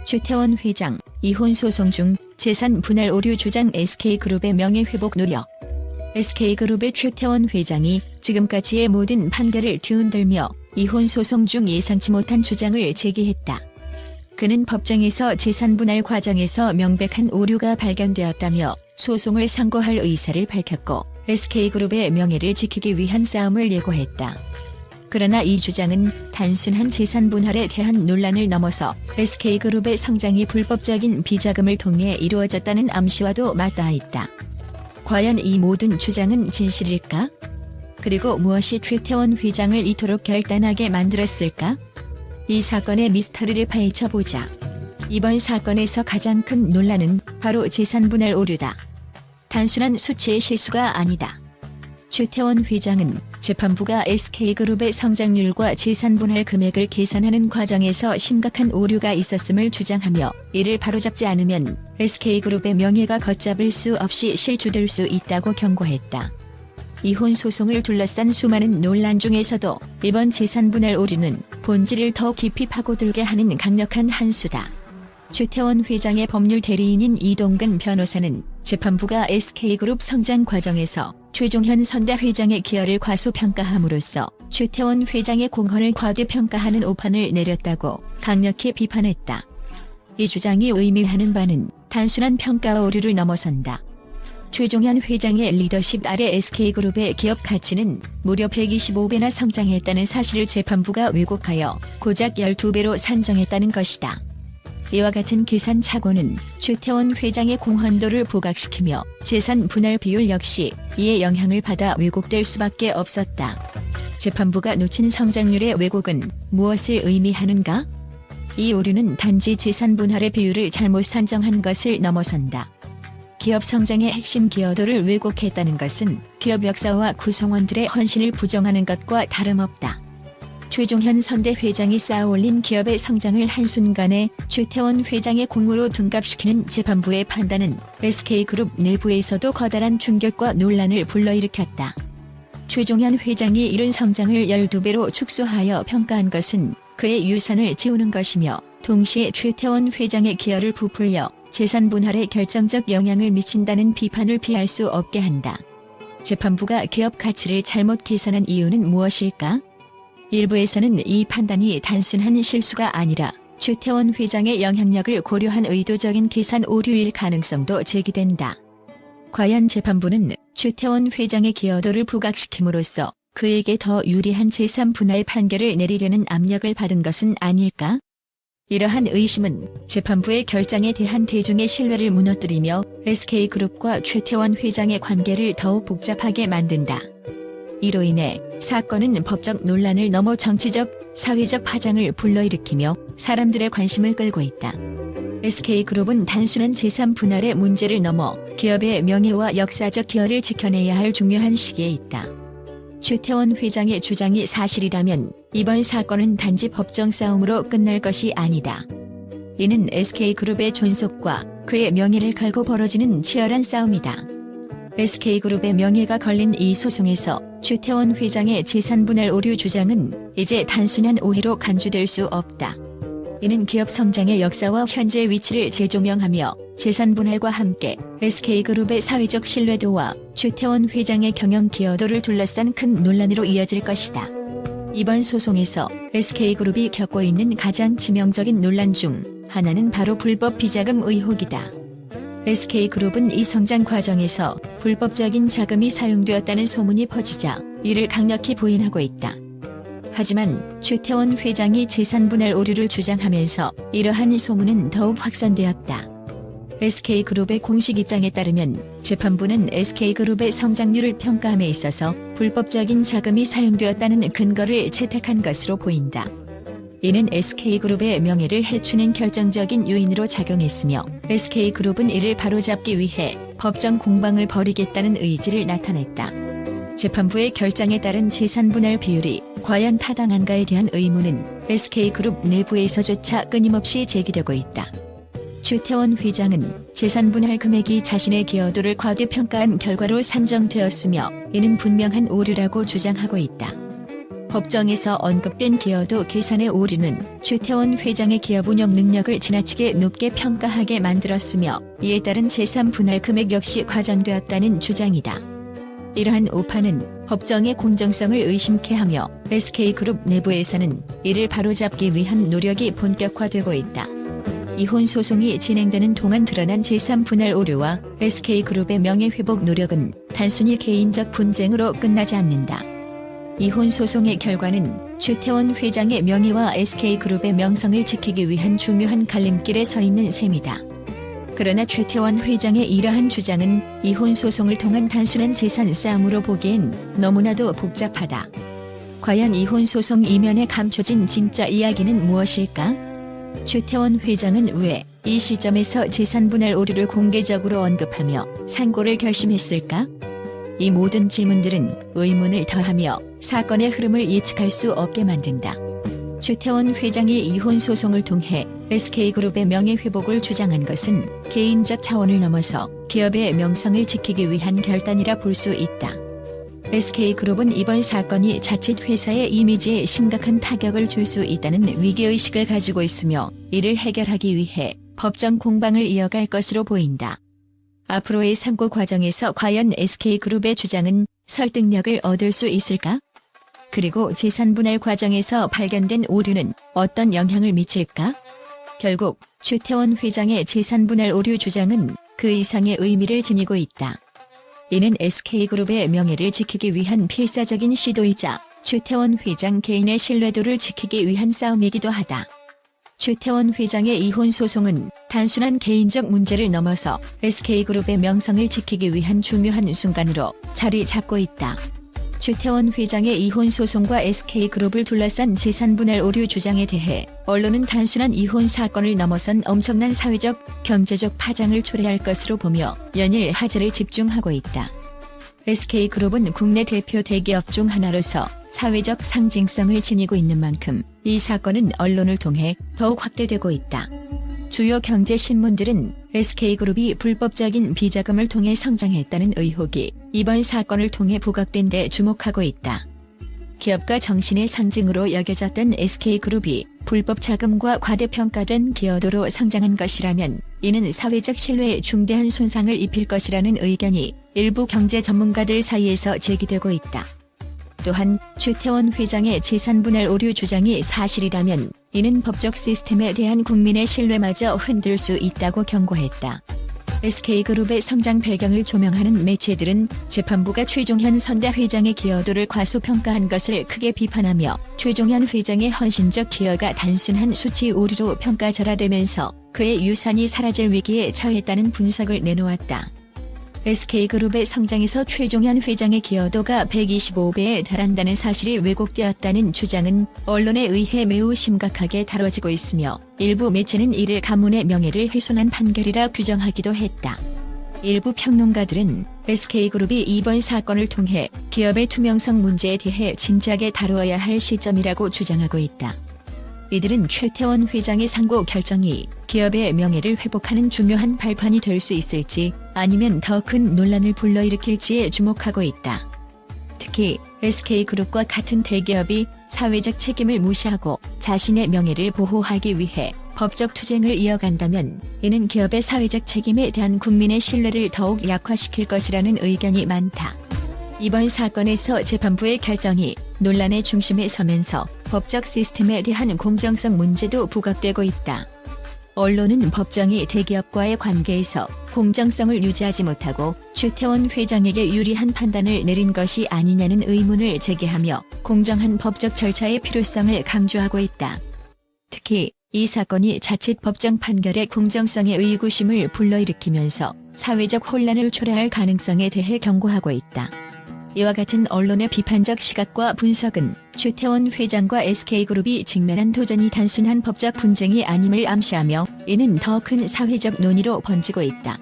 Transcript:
최태원 회장, 이혼 소송 중 재산 분할 오류 주장 SK그룹의 명예회복 노력. SK그룹의 최태원 회장이 지금까지의 모든 판결을 뒤흔들며 이혼 소송 중 예상치 못한 주장을 제기했다. 그는 법정에서 재산 분할 과정에서 명백한 오류가 발견되었다며 소송을 상고할 의사를 밝혔고 SK그룹의 명예를 지키기 위한 싸움을 예고했다. 그러나 이 주장은 단순한 재산 분할에 대한 논란을 넘어서 SK그룹의 성장이 불법적인 비자금을 통해 이루어졌다는 암시와도 맞닿아 있다. 과연 이 모든 주장은 진실일까? 그리고 무엇이 최태원 회장을 이토록 결단하게 만들었을까? 이 사건의 미스터리를 파헤쳐보자. 이번 사건에서 가장 큰 논란은 바로 재산 분할 오류다. 단순한 수치의 실수가 아니다. 최태원 회장은 재판부가 SK그룹의 성장률과 재산 분할 금액을 계산하는 과정에서 심각한 오류가 있었음을 주장하며 이를 바로잡지 않으면 SK그룹의 명예가 걷잡을 수 없이 실추될 수 있다고 경고했다. 이혼 소송을 둘러싼 수많은 논란 중에서도 이번 재산 분할 오류는 본질을 더 깊이 파고들게 하는 강력한 한 수다. 최태원 회장의 법률 대리인인 이동근 변호사는 재판부가 SK그룹 성장 과정에서 최종현 선대 회장의 기여를 과소평가함으로써 최태원 회장의 공헌을 과대평가하는 오판을 내렸다고 강력히 비판했다. 이 주장이 의미하는 바는 단순한 평가 오류를 넘어선다. 최종현 회장의 리더십 아래 SK그룹의 기업 가치는 무려 125배나 성장했다는 사실을 재판부가 왜곡하여 고작 12배로 산정했다는 것이다. 이와 같은 계산 착오는 최태원 회장의 공헌도를 부각시키며 재산 분할 비율 역시 이에 영향을 받아 왜곡될 수밖에 없었다. 재판부가 놓친 성장률의 왜곡은 무엇을 의미하는가? 이 오류는 단지 재산 분할의 비율을 잘못 산정한 것을 넘어선다. 기업 성장의 핵심 기여도를 왜곡했다는 것은 기업 역사와 구성원들의 헌신을 부정하는 것과 다름없다. 최종현 선대 회장이 쌓아올린 기업의 성장을 한순간에 최태원 회장의 공으로 둔갑시키는 재판부의 판단은 SK그룹 내부에서도 커다란 충격과 논란을 불러일으켰다. 최종현 회장이 이른 성장을 12배로 축소하여 평가한 것은 그의 유산을 지우는 것이며 동시에 최태원 회장의 기여를 부풀려 재산 분할에 결정적 영향을 미친다는 비판을 피할 수 없게 한다. 재판부가 기업 가치를 잘못 계산한 이유는 무엇일까? 일부에서는 이 판단이 단순한 실수가 아니라 최태원 회장의 영향력을 고려한 의도적인 계산 오류일 가능성도 제기된다. 과연 재판부는 최태원 회장의 기여도를 부각시킴으로써 그에게 더 유리한 재산 분할 판결을 내리려는 압력을 받은 것은 아닐까? 이러한 의심은 재판부의 결정에 대한 대중의 신뢰를 무너뜨리며 SK그룹과 최태원 회장의 관계를 더욱 복잡하게 만든다. 이로 인해 사건은 법적 논란을 넘어 정치적, 사회적 파장을 불러일으키며 사람들의 관심을 끌고 있다. SK그룹은 단순한 재산 분할의 문제를 넘어 기업의 명예와 역사적 기여를 지켜내야 할 중요한 시기에 있다. 최태원 회장의 주장이 사실이라면 이번 사건은 단지 법정 싸움으로 끝날 것이 아니다. 이는 SK그룹의 존속과 그의 명예를 걸고 벌어지는 치열한 싸움이다. SK그룹의 명예가 걸린 이 소송에서 최태원 회장의 재산 분할 오류 주장은 이제 단순한 오해로 간주될 수 없다. 이는 기업 성장의 역사와 현재 위치를 재조명하며 재산 분할과 함께 SK그룹의 사회적 신뢰도와 최태원 회장의 경영 기여도를 둘러싼 큰 논란으로 이어질 것이다. 이번 소송에서 SK그룹이 겪고 있는 가장 치명적인 논란 중 하나는 바로 불법 비자금 의혹이다. SK그룹은 이 성장 과정에서 불법적인 자금이 사용되었다는 소문이 퍼지자 이를 강력히 부인하고 있다. 하지만 최태원 회장이 재산 분할 오류를 주장하면서 이러한 소문은 더욱 확산되었다. SK그룹의 공식 입장에 따르면 재판부는 SK그룹의 성장률을 평가함에 있어서 불법적인 자금이 사용되었다는 근거를 채택한 것으로 보인다. 이는 SK그룹의 명예를 해치는 결정적인 요인으로 작용했으며 SK그룹은 이를 바로잡기 위해 법정 공방을 벌이겠다는 의지를 나타냈다. 재판부의 결정에 따른 재산 분할 비율이 과연 타당한가에 대한 의문은 SK그룹 내부에서조차 끊임없이 제기되고 있다. 최태원 회장은 재산 분할 금액이 자신의 기여도를 과대평가한 결과로 산정되었으며 이는 분명한 오류라고 주장하고 있다. 법정에서 언급된 기여도 계산의 오류는 최태원 회장의 기업 운영 능력을 지나치게 높게 평가하게 만들었으며 이에 따른 재산 분할 금액 역시 과장되었다는 주장이다. 이러한 오판은 법정의 공정성을 의심케 하며 SK그룹 내부에서는 이를 바로잡기 위한 노력이 본격화되고 있다. 이혼 소송이 진행되는 동안 드러난 재산 분할 오류와 SK그룹의 명예회복 노력은 단순히 개인적 분쟁으로 끝나지 않는다. 이혼 소송의 결과는 최태원 회장의 명예와 SK그룹의 명성을 지키기 위한 중요한 갈림길에 서 있는 셈이다. 그러나 최태원 회장의 이러한 주장은 이혼 소송을 통한 단순한 재산 싸움으로 보기엔 너무나도 복잡하다. 과연 이혼 소송 이면에 감춰진 진짜 이야기는 무엇일까? 최태원 회장은 왜 이 시점에서 재산 분할 오류를 공개적으로 언급하며 상고를 결심했을까? 이 모든 질문들은 의문을 더하며 사건의 흐름을 예측할 수 없게 만든다. 최태원 회장이 이혼 소송을 통해 SK그룹의 명예회복을 주장한 것은 개인적 차원을 넘어서 기업의 명성을 지키기 위한 결단이라 볼 수 있다. SK그룹은 이번 사건이 자칫 회사의 이미지에 심각한 타격을 줄 수 있다는 위기의식을 가지고 있으며 이를 해결하기 위해 법정 공방을 이어갈 것으로 보인다. 앞으로의 상고 과정에서 과연 SK그룹의 주장은 설득력을 얻을 수 있을까? 그리고 재산 분할 과정에서 발견된 오류는 어떤 영향을 미칠까? 결국 최태원 회장의 재산 분할 오류 주장은 그 이상의 의미를 지니고 있다. 이는 SK그룹의 명예를 지키기 위한 필사적인 시도이자 최태원 회장 개인의 신뢰도를 지키기 위한 싸움이기도 하다. 최태원 회장의 이혼 소송은 단순한 개인적 문제를 넘어서 SK그룹의 명성을 지키기 위한 중요한 순간으로 자리 잡고 있다. 최태원 회장의 이혼 소송과 SK그룹을 둘러싼 재산 분할 오류 주장에 대해 언론은 단순한 이혼 사건을 넘어선 엄청난 사회적, 경제적 파장을 초래할 것으로 보며 연일 화제를 집중하고 있다. SK그룹은 국내 대표 대기업 중 하나로서 사회적 상징성을 지니고 있는 만큼 이 사건은 언론을 통해 더욱 확대되고 있다. 주요 경제신문들은 SK그룹이 불법적인 비자금을 통해 성장했다는 의혹이 이번 사건을 통해 부각된 데 주목하고 있다. 기업가 정신의 상징으로 여겨졌던 SK그룹이 불법 자금과 과대평가된 기여도로 성장한 것이라면 이는 사회적 신뢰에 중대한 손상을 입힐 것이라는 의견이 일부 경제 전문가들 사이에서 제기되고 있다. 또한 최태원 회장의 재산 분할 오류 주장이 사실이라면 이는 법적 시스템에 대한 국민의 신뢰마저 흔들 수 있다고 경고했다. SK그룹의 성장 배경을 조명하는 매체들은 재판부가 최종현 선대 회장의 기여도를 과소평가한 것을 크게 비판하며 최종현 회장의 헌신적 기여가 단순한 수치 오류로 평가절하되면서 그의 유산이 사라질 위기에 처했다는 분석을 내놓았다. SK그룹의 성장에서 최종현 회장의 기여도가 125배에 달한다는 사실이 왜곡되었다는 주장은 언론에 의해 매우 심각하게 다뤄지고 있으며 일부 매체는 이를 가문의 명예를 훼손한 판결이라 규정하기도 했다. 일부 평론가들은 SK그룹이 이번 사건을 통해 기업의 투명성 문제에 대해 진지하게 다루어야 할 시점이라고 주장하고 있다. 이들은 최태원 회장의 상고 결정이 기업의 명예를 회복하는 중요한 발판이 될 수 있을지 아니면 더 큰 논란을 불러일으킬지에 주목하고 있다. 특히 SK그룹과 같은 대기업이 사회적 책임을 무시하고 자신의 명예를 보호하기 위해 법적 투쟁을 이어간다면 이는 기업의 사회적 책임에 대한 국민의 신뢰를 더욱 약화시킬 것이라는 의견이 많다. 이번 사건에서 재판부의 결정이 논란의 중심에 서면서 법적 시스템에 대한 공정성 문제도 부각되고 있다. 언론은 법정이 대기업과의 관계에서 공정성을 유지하지 못하고 최태원 회장에게 유리한 판단을 내린 것이 아니냐는 의문을 제기하며 공정한 법적 절차의 필요성을 강조하고 있다. 특히 이 사건이 자칫 법정 판결의 공정성에 의구심을 불러일으키면서 사회적 혼란을 초래할 가능성에 대해 경고하고 있다. 이와 같은 언론의 비판적 시각과 분석은 최태원 회장과 SK그룹이 직면한 도전이 단순한 법적 분쟁이 아님을 암시하며 이는 더 큰 사회적 논의로 번지고 있다.